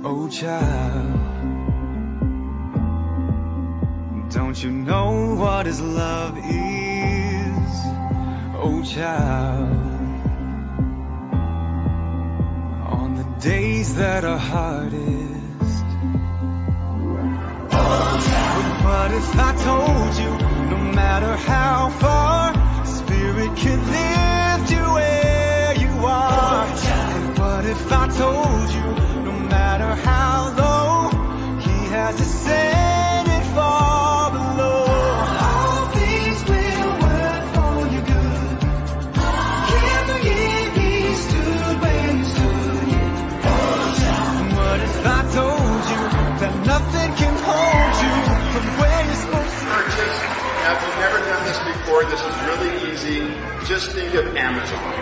Oh child, don't you know what his love is? Oh child, on the days that are hardest. Oh child, what if I told you, no matter how far, Spirit can lift you where you are? Oh child, and what if I told you, no matter how low, He has descended far below? All things will work for your good. Can't forget He stood where you stood. Oh child, what if I told you that nothing can hold you from where you're supposed to be? Purchase. Now, if you've never done this before, this is really easy. Just think of Amazon.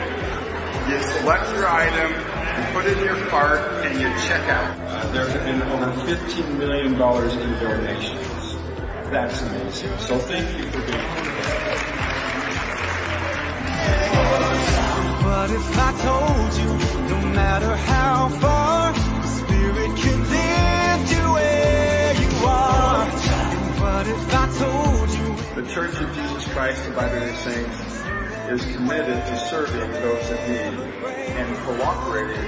You select your item, you put in your cart, and you check out. There have been over $15 million in donations. That's amazing. So thank you for being here. What if I told you, no matter how far, the Spirit can lift you where you are? And what if I told you? The Church of Jesus Christ of Latter-day Saints is committed to serving those in need and cooperating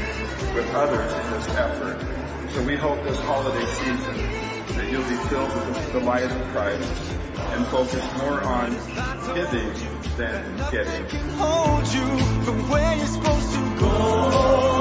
with others in this effort. So we hope this holiday season that you'll be filled with the light of Christ and focus more on giving than getting. Hold you from where you're supposed to go.